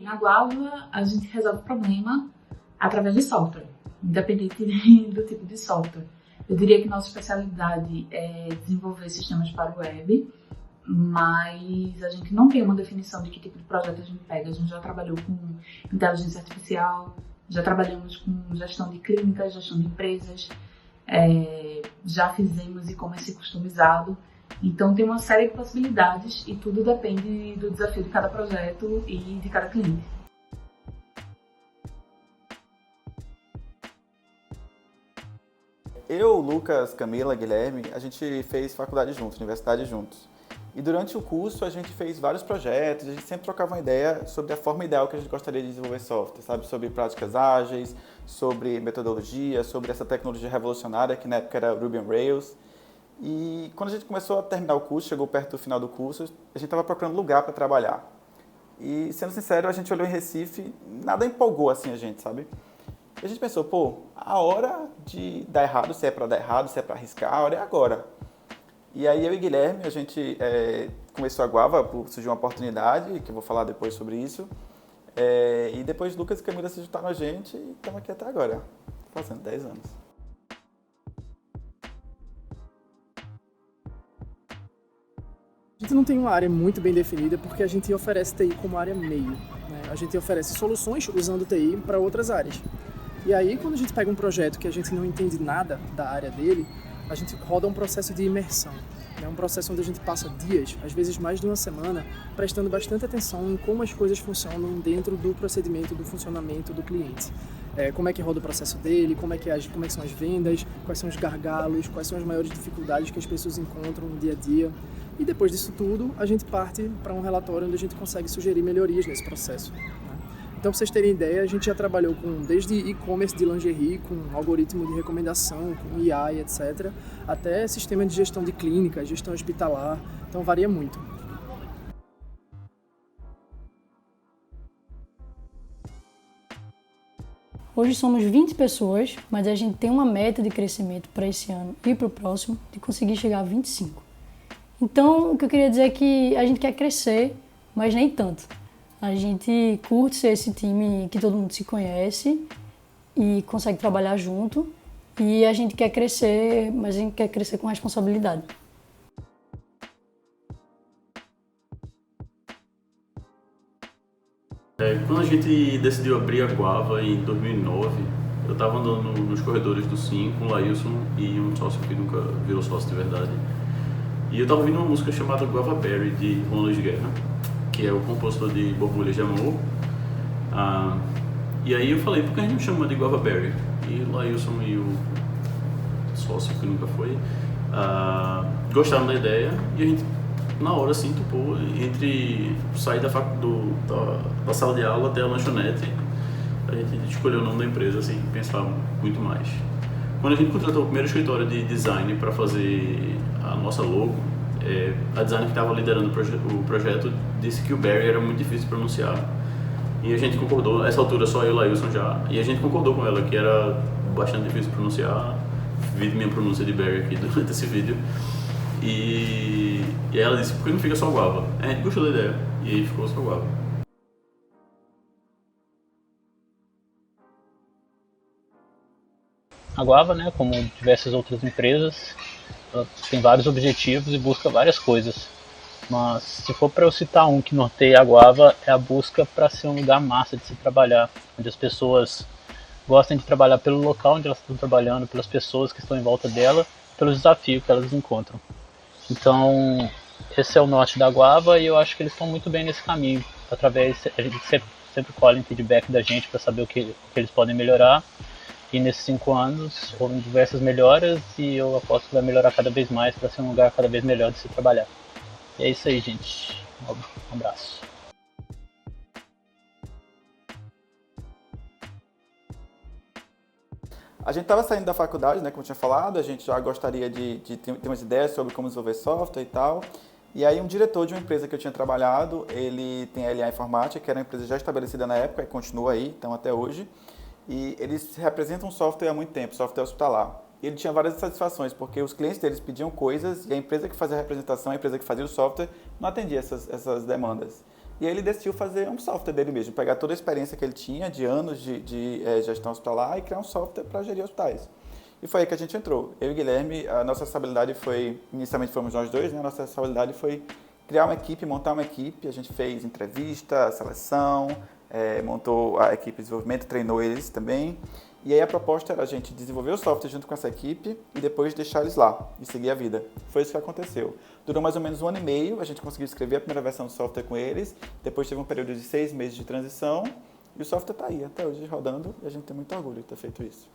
Na Guava, a gente resolve o problema através de software, independente do tipo de software. Eu diria que nossa especialidade é desenvolver sistemas para o web, mas a gente não tem uma definição de que tipo de projeto a gente pega. A gente já trabalhou com inteligência artificial, já trabalhamos com gestão de clínicas, gestão de empresas, já fizemos e-commerce customizado. Então tem uma série de possibilidades e tudo depende do desafio de cada projeto e de cada cliente. Eu, Lucas, Camila, Guilherme, a gente fez faculdade juntos, universidade juntos. E durante o curso a gente fez vários projetos, a gente sempre trocava uma ideia sobre a forma ideal que a gente gostaria de desenvolver software, sabe? Sobre práticas ágeis, sobre metodologia, sobre essa tecnologia revolucionária que na época era Ruby on Rails. E quando a gente começou a terminar o curso, chegou perto do final do curso, a gente estava procurando lugar para trabalhar. E, sendo sincero, a gente olhou em Recife, nada empolgou assim a gente, sabe? E a gente pensou, pô, a hora de dar errado, se é para dar errado, se é para arriscar, a hora é agora. E aí eu e Guilherme, a gente começou a Guava, surgiu uma oportunidade, que eu vou falar depois sobre isso. E depois Lucas e Camila se juntaram a gente e estamos aqui até agora, fazendo 10 anos. A gente não tem uma área muito bem definida porque a gente oferece TI como área meio, né? A gente oferece soluções usando TI para outras áreas. E aí, quando a gente pega um projeto que a gente não entende nada da área dele, a gente roda um processo de imersão. É um processo onde a gente passa dias, às vezes mais de uma semana, prestando bastante atenção em como as coisas funcionam dentro do procedimento, do funcionamento do cliente. Como é que roda o processo dele, como é que são as vendas, quais são os gargalos, quais são as maiores dificuldades que as pessoas encontram no dia a dia. E depois disso tudo, a gente parte para um relatório onde a gente consegue sugerir melhorias nesse processo. Então, para vocês terem ideia, a gente já trabalhou desde e-commerce de lingerie, com algoritmo de recomendação, com IA e etc., até sistema de gestão de clínica, gestão hospitalar, então varia muito. Hoje somos 20 pessoas, mas a gente tem uma meta de crescimento para esse ano e para o próximo de conseguir chegar a 25. Então, o que eu queria dizer é que a gente quer crescer, mas nem tanto. A gente curte ser esse time que todo mundo se conhece e consegue trabalhar junto. E a gente quer crescer, mas a gente quer crescer com responsabilidade. Quando a gente decidiu abrir a Guava em 2009, eu estava andando nos corredores do Sim com o Lailson e um sócio que nunca virou sócio de verdade. E eu estava ouvindo uma música chamada Guava Berry, de Juan Luis Guerra, que é o compositor de Borbulhas de Amor. E aí eu falei, por que a gente não chama de Guava Berry? E o Lailson e o sócio que nunca foi gostaram da ideia e a gente na hora assim topou, entre sair da sala de aula até a lanchonete, a gente escolheu o nome da empresa sem pensar muito mais. Quando a gente contratou o primeiro escritório de design para fazer a nossa logo, a designer que estava liderando o projeto disse que o Berry era muito difícil de pronunciar. E a gente concordou, nessa altura só eu e o Lailson já, e a gente concordou com ela que era bastante difícil de pronunciar. Vi minha pronúncia de Berry aqui durante esse vídeo. E ela disse, por que não fica só Guava? A gente gostou da ideia, e aí ficou só Guava. A Guava, né, como diversas outras empresas, ela tem vários objetivos e busca várias coisas. Mas se for para eu citar um que norteia a Guava, é a busca para ser um lugar massa de se trabalhar, onde as pessoas gostem de trabalhar pelo local onde elas estão trabalhando, pelas pessoas que estão em volta dela, pelos desafios que elas encontram. Então, esse é o norte da Guava e eu acho que eles estão muito bem nesse caminho. A gente sempre colhe feedback da gente para saber o que eles podem melhorar. E nesses 5 anos houve diversas melhoras e eu aposto que vai melhorar cada vez mais para ser um lugar cada vez melhor de se trabalhar. E é isso aí, gente. Um abraço. A gente estava saindo da faculdade, né, como eu tinha falado, a gente já gostaria de ter umas ideias sobre como desenvolver software e tal. E aí um diretor de uma empresa que eu tinha trabalhado, ele tem a LA Informática, que era uma empresa já estabelecida na época e continua aí, então até hoje. E eles representam software há muito tempo, software hospitalar. E ele tinha várias insatisfações, porque os clientes deles pediam coisas e a empresa que fazia a representação, a empresa que fazia o software, não atendia essas demandas. E aí ele decidiu fazer um software dele mesmo, pegar toda a experiência que ele tinha de anos de gestão hospitalar e criar um software para gerir hospitais. E foi aí que a gente entrou. Eu e o Guilherme, a nossa responsabilidade foi, inicialmente fomos nós dois, né? A nossa responsabilidade foi criar uma equipe, montar uma equipe. A gente fez entrevista, seleção, montou a equipe de desenvolvimento, treinou eles também. E aí a proposta era a gente desenvolver o software junto com essa equipe e depois deixar eles lá e seguir a vida. Foi isso que aconteceu. Durou mais ou menos 1 ano e meio, a gente conseguiu escrever a primeira versão do software com eles, depois teve um período de 6 meses de transição e o software está aí até hoje rodando e a gente tem muito orgulho de ter feito isso.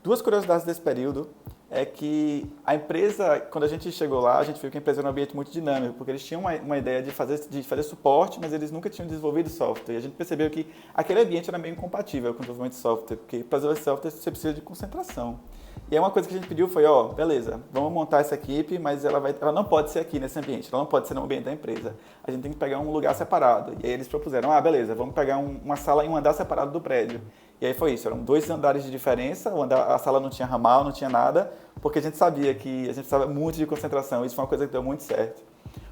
2 curiosidades desse período é que a empresa, quando a gente chegou lá, a gente viu que a empresa era um ambiente muito dinâmico, porque eles tinham uma ideia de fazer suporte, mas eles nunca tinham desenvolvido software. E a gente percebeu que aquele ambiente era meio incompatível com o desenvolvimento de software, porque para desenvolver software você precisa de concentração. E aí uma coisa que a gente pediu foi, beleza, vamos montar essa equipe, mas ela não pode ser aqui nesse ambiente, ela não pode ser no ambiente da empresa. A gente tem que pegar um lugar separado. E aí eles propuseram, beleza, vamos pegar uma sala em um andar separado do prédio. E aí foi isso, eram 2 andares de diferença, a sala não tinha ramal, não tinha nada, porque a gente sabia que a gente precisava muito de concentração, isso foi uma coisa que deu muito certo.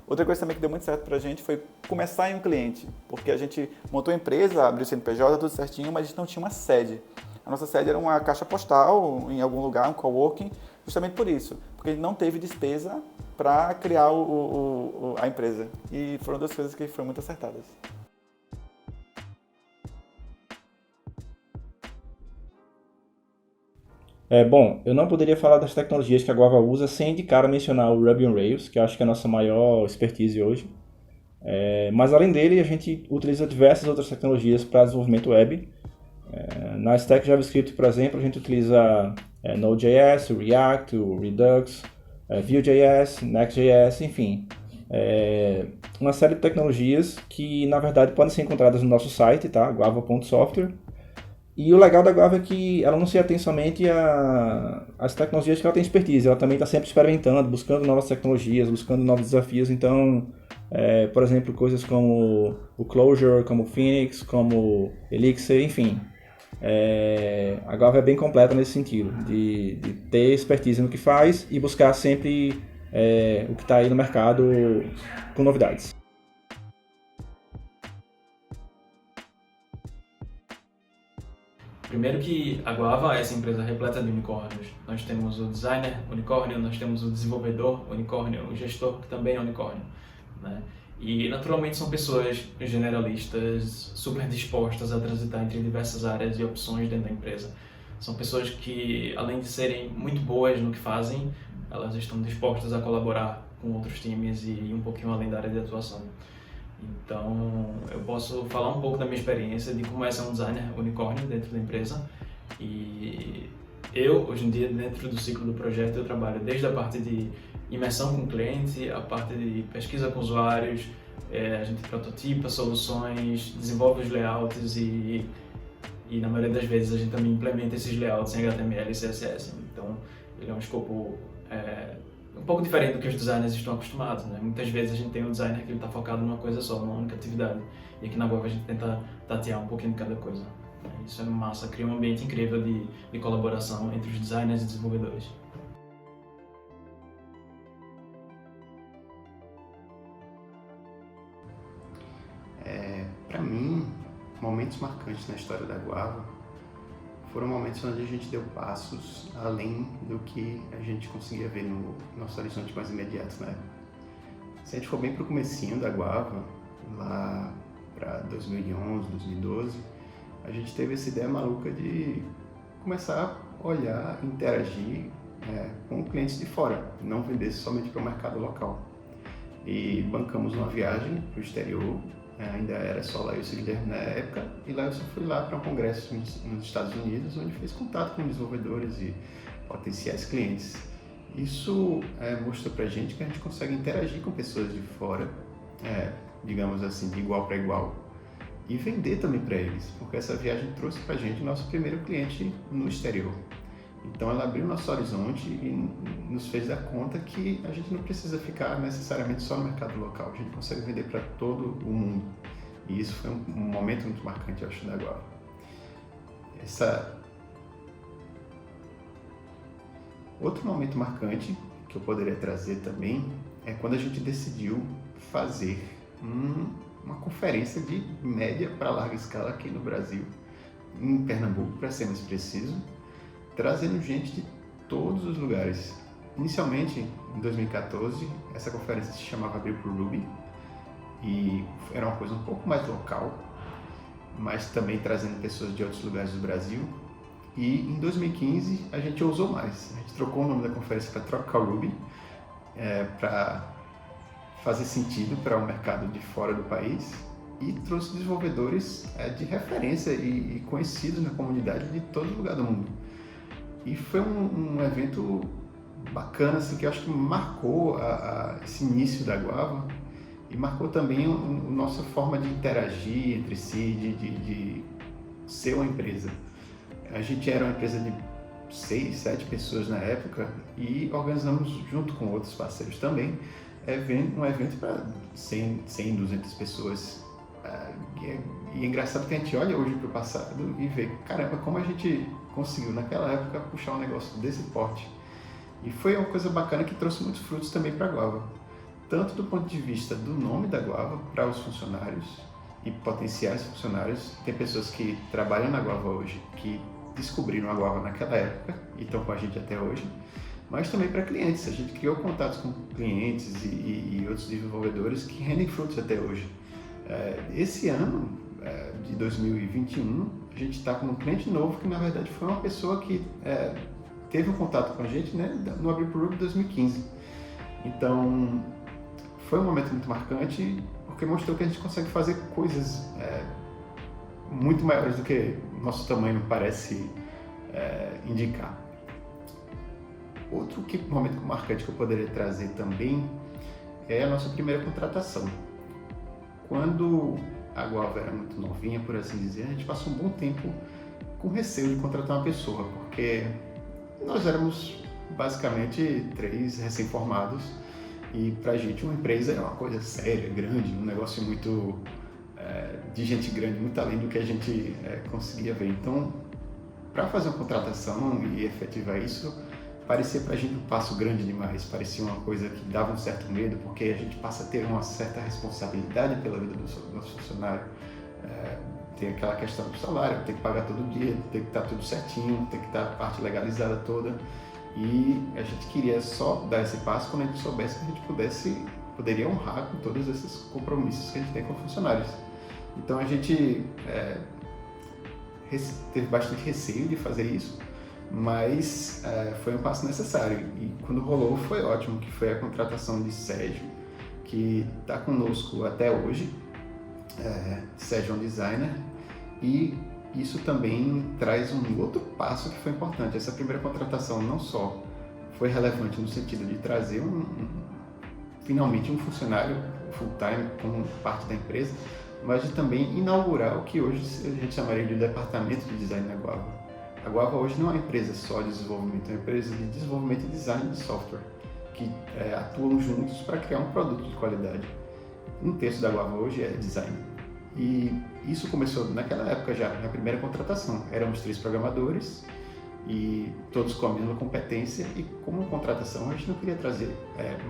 Outra coisa também que deu muito certo pra gente foi começar em um cliente, porque a gente montou a empresa, abriu o CNPJ, tudo certinho, mas a gente não tinha uma sede. A nossa sede era uma caixa postal em algum lugar, um coworking, justamente por isso, porque a gente não teve despesa para criar a empresa. E foram 2 coisas que foram muito acertadas. Bom, eu não poderia falar das tecnologias que a Guava usa sem de cara mencionar o Ruby on Rails, que eu acho que é a nossa maior expertise hoje. Mas além dele, a gente utiliza diversas outras tecnologias para desenvolvimento web. Na stack JavaScript, por exemplo, a gente utiliza Node.js, o React, o Redux, Vue.js, Next.js, enfim. Uma série de tecnologias que, na verdade, podem ser encontradas no nosso site, tá? guava.software. E o legal da Guava é que ela não se atém somente às tecnologias que ela tem expertise, ela também está sempre experimentando, buscando novas tecnologias, buscando novos desafios. Então, por exemplo, coisas como o Clojure, como o Phoenix, como o Elixir, enfim. A Guava é bem completa nesse sentido, de ter expertise no que faz e buscar sempre o que está aí no mercado com novidades. Primeiro que a Guava é essa empresa repleta de unicórnios. Nós temos o designer unicórnio, nós temos o desenvolvedor unicórnio, o gestor que também é unicórnio, né? E naturalmente são pessoas generalistas, super dispostas a transitar entre diversas áreas e opções dentro da empresa. São pessoas que, além de serem muito boas no que fazem, elas estão dispostas a colaborar com outros times e ir um pouquinho além da área de atuação. Então, eu posso falar um pouco da minha experiência de como é ser um designer unicórnio dentro da empresa. E eu, hoje em dia, dentro do ciclo do projeto, eu trabalho desde a parte de imersão com o cliente, a parte de pesquisa com usuários, a gente prototipa soluções, desenvolve os layouts e na maioria das vezes a gente também implementa esses layouts em HTML e CSS. Então, ele é um escopo um pouco diferente do que os designers estão acostumados, né? Muitas vezes a gente tem um designer que está focado numa coisa só, numa única atividade. E aqui na Guava a gente tenta tatear um pouquinho de cada coisa. Isso é massa, cria um ambiente incrível de colaboração entre os designers e desenvolvedores. Para mim, momentos marcantes na história da Guava foram momentos onde a gente deu passos além do que a gente conseguia ver no nosso horizonte mais imediato, né? Se a gente for bem para o comecinho da Guava, lá para 2011, 2012, a gente teve essa ideia maluca de começar a olhar, interagir com clientes de fora, não vender somente para o mercado local. E bancamos uma viagem para o exterior, ainda era só Lailson e Guilherme na época, e Lailson foi lá para um congresso nos Estados Unidos, onde fez contato com desenvolvedores e potenciais clientes. Isso mostrou para a gente que a gente consegue interagir com pessoas de fora, digamos assim, de igual para igual, e vender também para eles, porque essa viagem trouxe para a gente o nosso primeiro cliente no exterior. Então ela abriu nosso horizonte e nos fez dar conta que a gente não precisa ficar necessariamente só no mercado local, a gente consegue vender para todo o mundo. E isso foi um momento muito marcante, eu acho, da Guava. Outro momento marcante que eu poderia trazer também é quando a gente decidiu fazer uma conferência de média para larga escala aqui no Brasil, em Pernambuco, para ser mais preciso, trazendo gente de todos os lugares. Inicialmente, em 2014, essa conferência se chamava Abril por Ruby e era uma coisa um pouco mais local, mas também trazendo pessoas de outros lugares do Brasil. E em 2015 a gente ousou mais, a gente trocou o nome da conferência para Tropical Ruby, para fazer sentido para o mercado de fora do país, e trouxe desenvolvedores de referência e conhecidos na comunidade de todo lugar do mundo. E foi um evento bacana, assim, que eu acho que marcou esse início da Guava e marcou também a nossa forma de interagir entre si, de ser uma empresa. A gente era uma empresa de 6, 7 pessoas na época e organizamos, junto com outros parceiros também, um evento para 100, 200 pessoas. E é engraçado que a gente olha hoje para o passado e vê, caramba, como a gente conseguiu naquela época puxar um negócio desse porte. E foi uma coisa bacana que trouxe muitos frutos também para a Guava. Tanto do ponto de vista do nome da Guava para os funcionários e potenciais funcionários. Tem pessoas que trabalham na Guava hoje, que descobriram a Guava naquela época e estão com a gente até hoje, mas também para clientes. A gente criou contatos com clientes e outros desenvolvedores que rendem frutos até hoje. Esse ano de 2021, a gente está com um cliente novo que na verdade foi uma pessoa que teve um contato com a gente, né, no Abril por Ruby 2015. Então foi um momento muito marcante porque mostrou que a gente consegue fazer coisas muito maiores do que o nosso tamanho parece indicar. Outro momento marcante que eu poderia trazer também é a nossa primeira contratação. Quando a Guava era muito novinha, por assim dizer, a gente passou um bom tempo com receio de contratar uma pessoa, porque nós éramos basicamente 3 recém-formados e pra gente uma empresa é uma coisa séria, grande, um negócio muito de gente grande, muito além do que a gente conseguia ver. Então, para fazer uma contratação e efetivar isso, parecia pra gente um passo grande demais, parecia uma coisa que dava um certo medo, porque a gente passa a ter uma certa responsabilidade pela vida do nosso funcionário. Tem aquela questão do salário, tem que pagar todo dia, tem que estar tudo certinho, tem que estar a parte legalizada toda. E a gente queria só dar esse passo quando a gente soubesse que a gente poderia honrar com todos esses compromissos que a gente tem com funcionários. Então a gente teve bastante receio de fazer isso, mas foi um passo necessário. E quando rolou foi ótimo, que foi a contratação de Sérgio, que está conosco até hoje. Sérgio é um designer, e isso também traz um outro passo que foi importante. Essa primeira contratação não só foi relevante no sentido de trazer finalmente um funcionário full-time como parte da empresa, mas de também inaugurar o que hoje a gente chamaria de departamento de design da Guava. A Guava hoje não é uma empresa só de desenvolvimento, é uma empresa de desenvolvimento e design de software, que atuam juntos para criar um produto de qualidade. 1/3 da Guava hoje é design. E isso começou naquela época já, na primeira contratação. Éramos 3 programadores e todos com a mesma competência, e como contratação a gente não queria trazer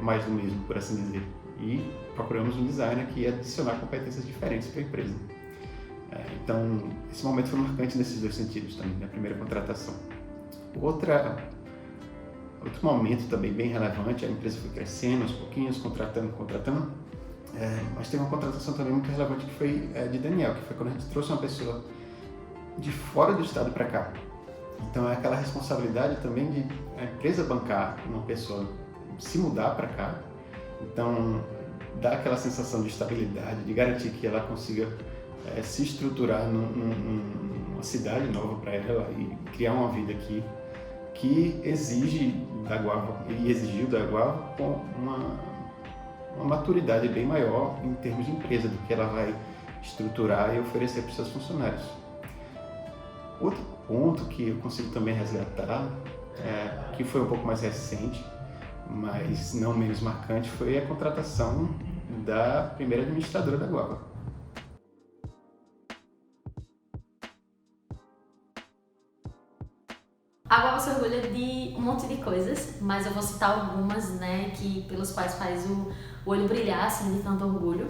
mais do mesmo, por assim dizer. E procuramos um designer que ia adicionar competências diferentes para a empresa. Então, esse momento foi marcante nesses 2 sentidos também, na primeira contratação. Outro momento também bem relevante, a empresa foi crescendo aos pouquinhos, contratando, mas teve uma contratação também muito relevante que foi de Daniel, que foi quando a gente trouxe uma pessoa de fora do estado para cá. Então é aquela responsabilidade também de a empresa bancar uma pessoa se mudar para cá. Então dá aquela sensação de estabilidade, de garantir que ela consiga se estruturar numa cidade nova para ela e criar uma vida aqui que exige da Guava, e exigiu da Guava com uma maturidade bem maior em termos de empresa do que ela vai estruturar e oferecer para os seus funcionários. Outro ponto que eu consigo também resgatar, que foi um pouco mais recente, mas não menos marcante, foi a contratação da primeira administradora da Guava. A Guava se orgulha de um monte de coisas, mas eu vou citar algumas, né, pelos quais faz o olho brilhar, assim, de tanto orgulho.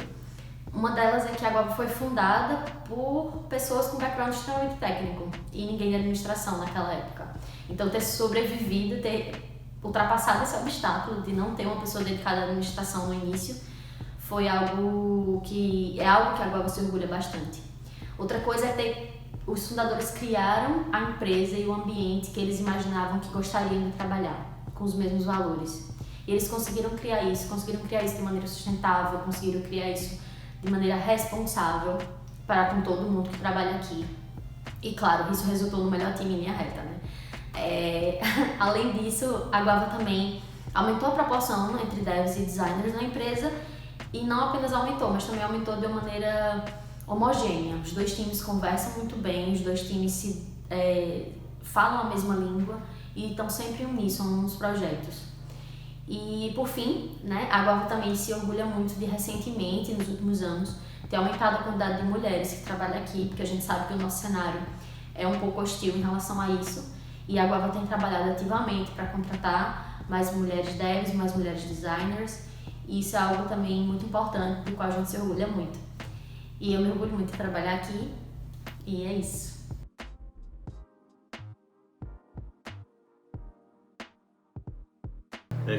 Uma delas é que a Guava foi fundada por pessoas com background extremamente técnico e ninguém de administração naquela época. Então ter sobrevivido, ter ultrapassado esse obstáculo de não ter uma pessoa dedicada à administração no início foi algo que a Guava se orgulha bastante. Outra coisa é os fundadores criaram a empresa e o ambiente que eles imaginavam que gostariam de trabalhar, com os mesmos valores. E eles conseguiram criar isso de maneira sustentável, conseguiram criar isso de maneira responsável para com todo mundo que trabalha aqui. E claro, isso resultou no melhor time em linha reta, né? Além disso, a Guava também aumentou a proporção entre devs e designers na empresa e não apenas aumentou, mas também aumentou de uma maneira homogênea. Os dois times conversam muito bem, os dois times falam a mesma língua e estão sempre uníssonos nos projetos. E por fim, né, a Guava também se orgulha muito de recentemente, nos últimos anos, ter aumentado a quantidade de mulheres que trabalham aqui, porque a gente sabe que o nosso cenário é um pouco hostil em relação a isso. E a Guava tem trabalhado ativamente para contratar mais mulheres devs, mais mulheres designers. E isso é algo também muito importante, do qual a gente se orgulha muito. E eu me orgulho muito de trabalhar aqui. E é isso.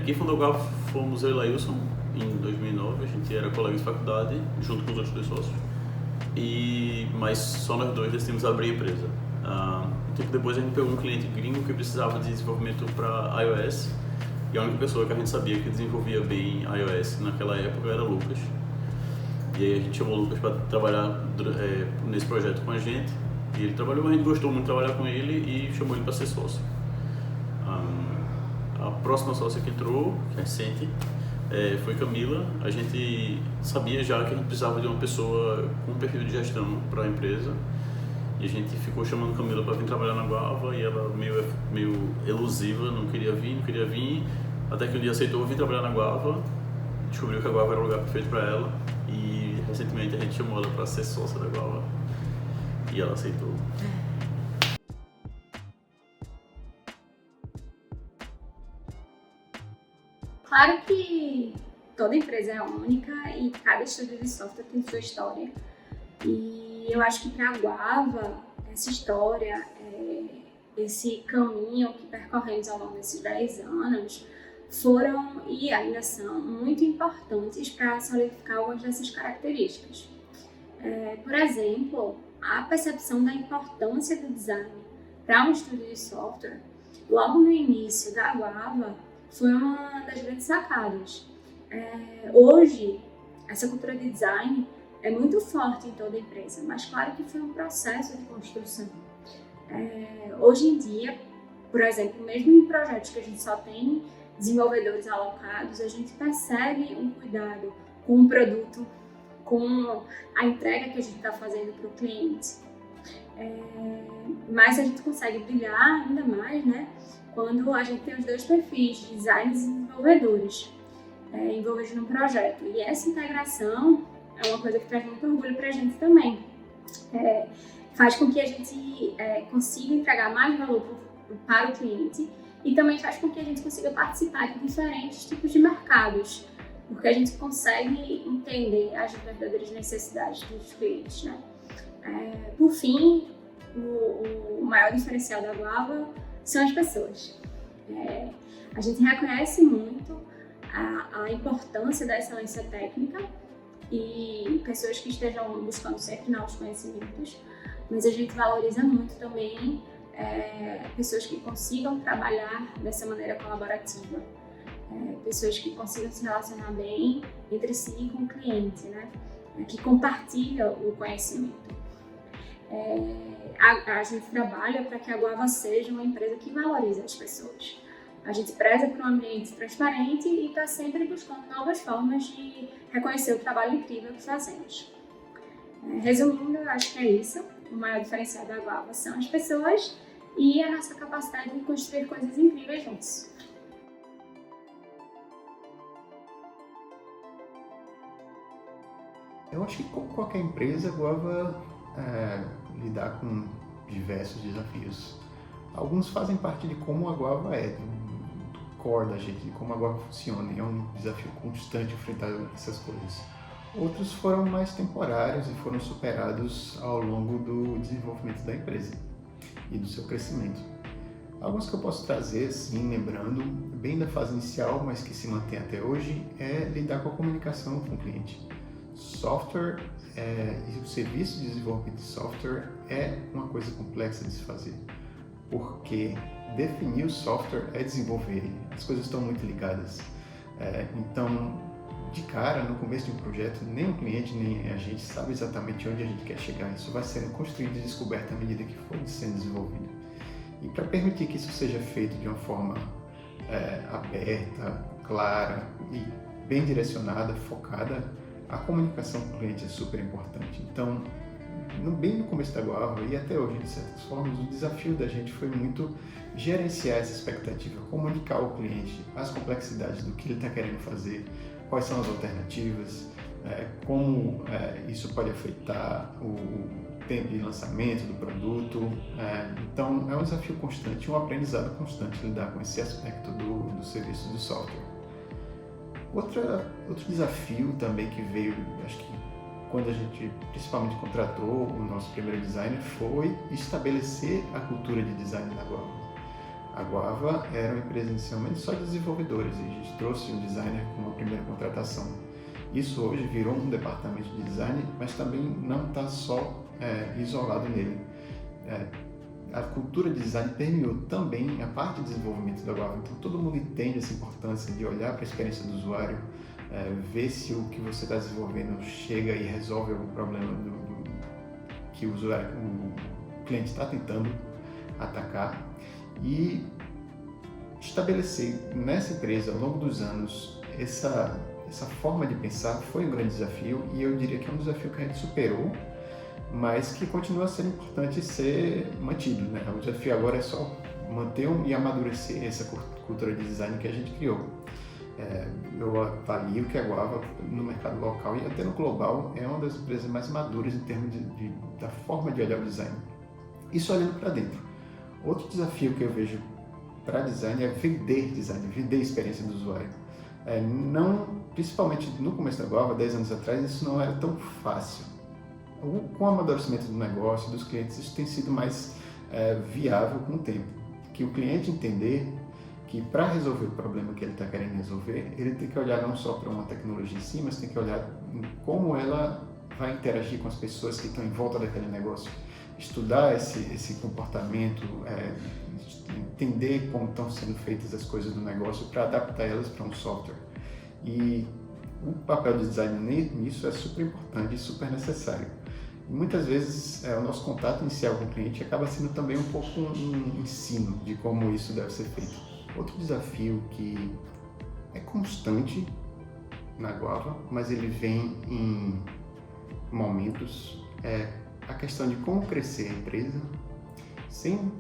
Quem fundou a Guava fomos eu e Lailson, em 2009. A gente era colega de faculdade, junto com os outros 2 sócios. Mas só nós dois decidimos abrir a empresa. Tempo depois a gente pegou um cliente gringo que precisava de desenvolvimento para iOS e a única pessoa que a gente sabia que desenvolvia bem iOS naquela época era o Lucas. E aí a gente chamou o Lucas para trabalhar nesse projeto com a gente e ele trabalhou, a gente gostou muito de trabalhar com ele e chamou ele para ser sócio. A próxima sócia que entrou, recente, foi Camila. A gente sabia já que a gente precisava de uma pessoa com um perfil de gestão para a empresa. E a gente ficou chamando Camila para vir trabalhar na Guava e ela meio elusiva, não queria vir, até que um dia aceitou vir trabalhar na Guava, descobriu que a Guava era o lugar perfeito para ela e recentemente a gente chamou ela para ser sócia da Guava e ela aceitou. Claro que toda empresa é única e cada estúdio de software tem sua história. E eu acho que para a Guava, essa história, esse caminho que percorremos ao longo desses 10 anos foram e ainda são muito importantes para solidificar algumas dessas características. Por exemplo, a percepção da importância do design para um estúdio de software, logo no início da Guava, foi uma das grandes sacadas. Hoje, essa cultura de design é muito forte em toda a empresa, mas claro que foi um processo de construção. Hoje em dia, por exemplo, mesmo em projetos que a gente só tem desenvolvedores alocados, a gente percebe um cuidado com o produto, com a entrega que a gente está fazendo para o cliente. Mas a gente consegue brilhar ainda mais, né, quando a gente tem os dois perfis, de designers e desenvolvedores, envolvidos no projeto. E essa integração é uma coisa que traz muito orgulho para a gente também. Faz com que a gente consiga entregar mais valor para o cliente e também faz com que a gente consiga participar de diferentes tipos de mercados, porque a gente consegue entender as verdadeiras necessidades dos clientes, né? Por fim, o maior diferencial da Guava são as pessoas. A gente reconhece muito a importância da excelência técnica e pessoas que estejam buscando sempre novos conhecimentos, mas a gente valoriza muito também pessoas que consigam trabalhar dessa maneira colaborativa, pessoas que consigam se relacionar bem entre si e com o cliente, né? Que compartilham o conhecimento. A gente trabalha para que a Guava seja uma empresa que valorize as pessoas. A gente preza por um ambiente transparente e está sempre buscando novas formas de reconhecer o trabalho incrível que fazemos. Resumindo, eu acho que é isso. O maior diferencial da Guava são as pessoas e a nossa capacidade de construir coisas incríveis juntos. Eu acho que, como qualquer empresa, a Guava lidar com diversos desafios. Alguns fazem parte de como a Guava do core da gente, de como a Guava funciona, e é um desafio constante enfrentar essas coisas. Outros foram mais temporários e foram superados ao longo do desenvolvimento da empresa e do seu crescimento. Alguns que eu posso trazer, assim, lembrando, bem da fase inicial, mas que se mantém até hoje, é lidar com a comunicação com o cliente. Software e o serviço de desenvolvimento de software é uma coisa complexa de se fazer, porque definir o software é desenvolver ele, as coisas estão muito ligadas. Então, de cara, no começo de um projeto, nem o cliente nem a gente sabe exatamente onde a gente quer chegar. Isso vai sendo construído e descoberto à medida que for sendo desenvolvido. E para permitir que isso seja feito de uma forma aberta, clara e bem direcionada, focada, a comunicação com o cliente é super importante. Então, bem no começo da Guava e até hoje, de certas formas, o desafio da gente foi muito gerenciar essa expectativa, comunicar ao cliente as complexidades do que ele está querendo fazer, quais são as alternativas, como isso pode afetar o tempo de lançamento do produto. Então, é um desafio constante, um aprendizado constante lidar com esse aspecto do serviço do software. Outro desafio também que veio, acho que quando a gente principalmente contratou o nosso primeiro designer, foi estabelecer a cultura de design da Guava. A Guava era uma empresa inicialmente só de desenvolvedores e a gente trouxe um designer como a primeira contratação. Isso hoje virou um departamento de design, mas também não está só isolado nele. A cultura de design permeou também a parte de desenvolvimento da Guava, então todo mundo entende essa importância de olhar para a experiência do usuário, ver se o que você está desenvolvendo chega e resolve algum problema que o cliente está tentando atacar, e estabelecer nessa empresa ao longo dos anos essa forma de pensar foi um grande desafio, e eu diria que é um desafio que a gente superou, mas que continua sendo importante ser mantido, né? O desafio agora é só manter e amadurecer essa cultura de design que a gente criou. Eu avalio que a Guava, no mercado local e até no global, é uma das empresas mais maduras em termos da forma de olhar o design. Isso olhando para dentro. Outro desafio que eu vejo para design é vender design, vender a experiência do usuário. Principalmente no começo da Guava, 10 anos atrás, isso não era tão fácil. Com o amadurecimento do negócio, dos clientes, isso tem sido mais viável com o tempo. Que o cliente entender que para resolver o problema que ele está querendo resolver, ele tem que olhar não só para uma tecnologia em si, mas tem que olhar em como ela vai interagir com as pessoas que estão em volta daquele negócio. Estudar esse comportamento, entender como estão sendo feitas as coisas do negócio para adaptar elas para um software. E o papel de design nisso é super importante e super necessário. E muitas vezes o nosso contato inicial com o cliente acaba sendo também um pouco um ensino de como isso deve ser feito. Outro desafio que é constante na Guava, mas ele vem em momentos, é a questão de como crescer a empresa sem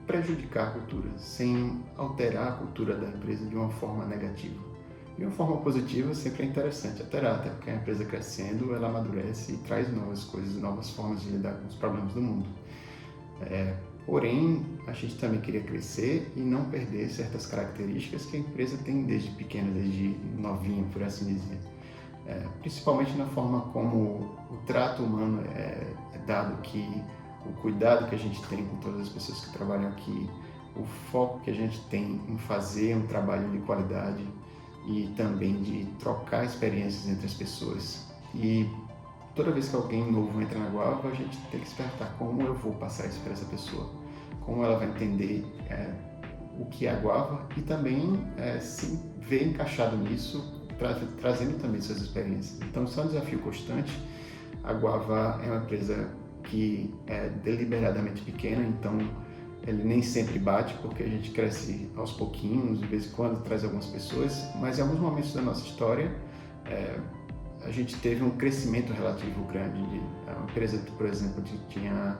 prejudicar a cultura, sem alterar a cultura da empresa de uma forma negativa. De uma forma positiva sempre é interessante alterar, até porque a empresa crescendo, ela amadurece e traz novas coisas, novas formas de lidar com os problemas do mundo. Porém, a gente também queria crescer e não perder certas características que a empresa tem desde pequena, desde novinha, por assim dizer. Principalmente na forma como o trato humano é dado, que o cuidado que a gente tem com todas as pessoas que trabalham aqui, o foco que a gente tem em fazer um trabalho de qualidade e também de trocar experiências entre as pessoas. E toda vez que alguém novo entra na Guava, a gente tem que se perguntar como eu vou passar isso para essa pessoa, como ela vai entender o que é a Guava e também se ver encaixado nisso, trazendo também suas experiências. Então, isso é um desafio constante. A Guava é uma empresa que é deliberadamente pequena, então ele nem sempre bate, porque a gente cresce aos pouquinhos, de vez em quando traz algumas pessoas, mas em alguns momentos da nossa história a gente teve um crescimento relativo grande. Uma empresa que, por exemplo, tinha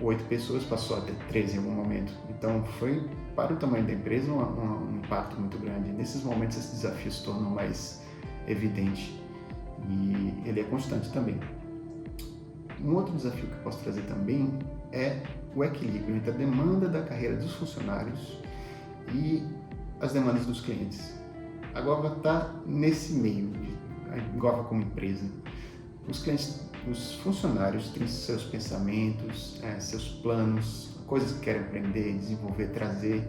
8 pessoas, passou a ter 13 em algum momento. Então foi, para o tamanho da empresa, um impacto muito grande. Nesses momentos esse desafio se tornou mais evidente e ele é constante também. Um outro desafio que eu posso trazer também é o equilíbrio entre a demanda da carreira dos funcionários e as demandas dos clientes. A Guava está nesse meio. A a Guava como empresa. Os clientes, os funcionários têm seus pensamentos, seus planos, coisas que querem aprender, desenvolver, trazer,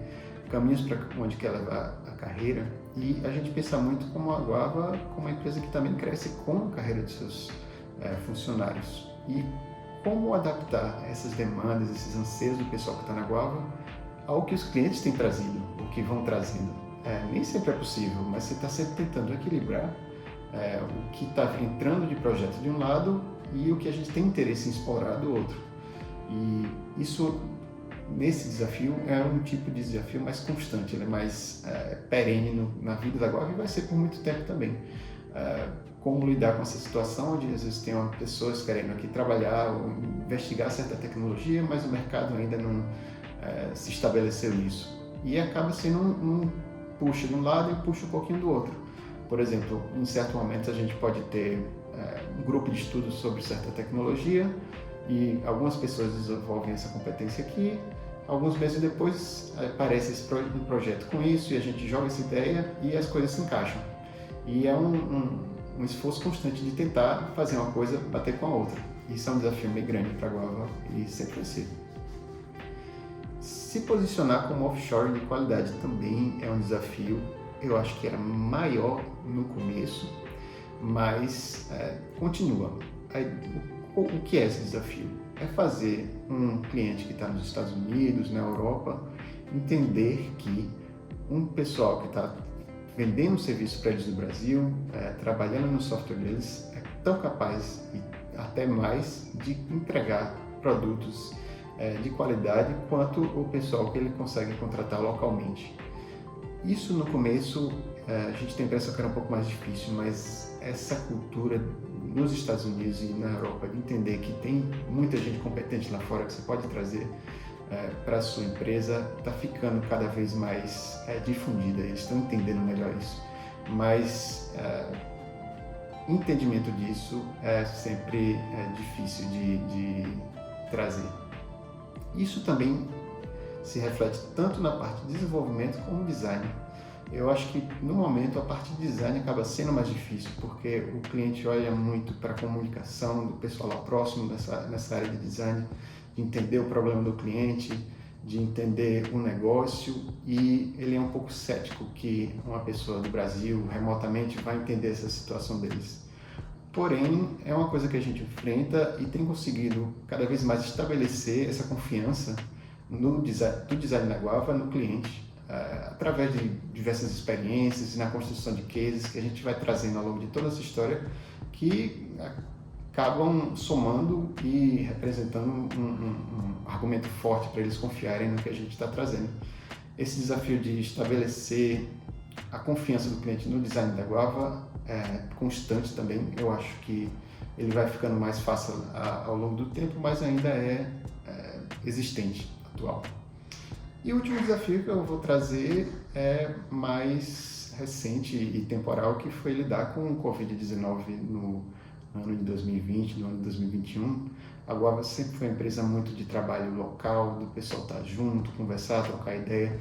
caminhos para onde quer levar a carreira. E a gente pensa muito como a Guava, como uma empresa que também cresce com a carreira de seus funcionários. E como adaptar essas demandas, esses anseios do pessoal que está na Guava ao que os clientes têm trazido, o que vão trazendo. Nem sempre é possível, mas você está sempre tentando equilibrar o que está entrando de projeto de um lado e o que a gente tem interesse em explorar do outro. E isso, nesse desafio, é um tipo de desafio mais constante, ele é mais perene na vida da Guava e vai ser por muito tempo também. Como lidar com essa situação onde às vezes tem pessoas querendo aqui trabalhar ou investigar certa tecnologia, mas o mercado ainda não se estabeleceu nisso. E acaba sendo um puxa de um lado e puxa um pouquinho do outro. Por exemplo, em certo momento a gente pode ter um grupo de estudos sobre certa tecnologia e algumas pessoas desenvolvem essa competência aqui, alguns meses depois aparece um projeto com isso e a gente joga essa ideia e as coisas se encaixam. E é um esforço constante de tentar fazer uma coisa bater com a outra. Isso é um desafio bem grande para a Guava e sempre vai ser. Se posicionar como offshore de qualidade também é um desafio. Eu acho que era maior no começo, mas continua. O que é esse desafio? É fazer um cliente que está nos Estados Unidos, na Europa, entender que um pessoal que está vendendo um serviço para eles no Brasil, trabalhando no software deles, é tão capaz e até mais de entregar produtos de qualidade quanto o pessoal que ele consegue contratar localmente. Isso no começo a gente tem a impressão que era um pouco mais difícil, mas essa cultura nos Estados Unidos e na Europa de entender que tem muita gente competente lá fora que você pode trazer para a sua empresa está ficando cada vez mais difundida, eles estão entendendo melhor isso. Mas entendimento disso é sempre difícil de trazer. Isso também se reflete tanto na parte de desenvolvimento como design. Eu acho que no momento a parte de design acaba sendo mais difícil, porque o cliente olha muito para a comunicação do pessoal lá próximo nessa área de design, de entender o problema do cliente, de entender o negócio, e ele é um pouco cético que uma pessoa do Brasil remotamente vai entender essa situação deles. Porém, é uma coisa que a gente enfrenta e tem conseguido cada vez mais estabelecer essa confiança do design da Guava no cliente, através de diversas experiências e na construção de cases que a gente vai trazendo ao longo de toda essa história, que acabam somando e representando um argumento forte para eles confiarem no que a gente está trazendo. Esse desafio de estabelecer a confiança do cliente no design da Guava é constante também. Eu acho que ele vai ficando mais fácil ao longo do tempo, mas ainda é existente, atual. E o último desafio que eu vou trazer é mais recente e temporal, que foi lidar com o Covid-19 no ano de 2020, no ano de 2021. A Guava sempre foi uma empresa muito de trabalho local, do pessoal estar junto, conversar, trocar ideia,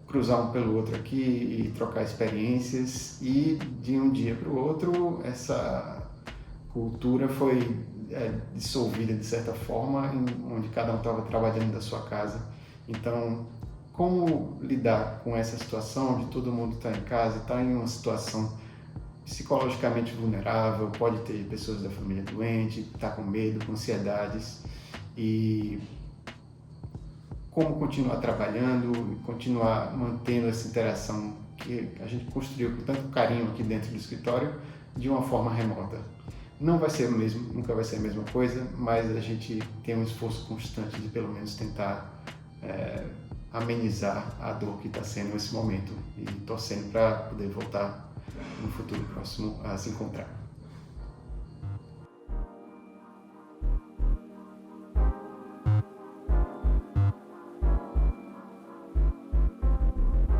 cruzar um pelo outro aqui e trocar experiências, e de um dia para o outro essa cultura foi dissolvida de certa forma, onde cada um estava trabalhando da sua casa. Então, como lidar com essa situação de todo mundo estar em casa, estar em uma situação psicologicamente vulnerável, pode ter pessoas da família doentes, estar com medo, com ansiedades, e como continuar trabalhando, continuar mantendo essa interação que a gente construiu com tanto carinho aqui dentro do escritório de uma forma remota. Não vai ser o mesmo, nunca vai ser a mesma coisa, mas a gente tem um esforço constante de pelo menos tentar amenizar a dor que está sendo esse momento, e torcendo para poder voltar no futuro próximo a se encontrar.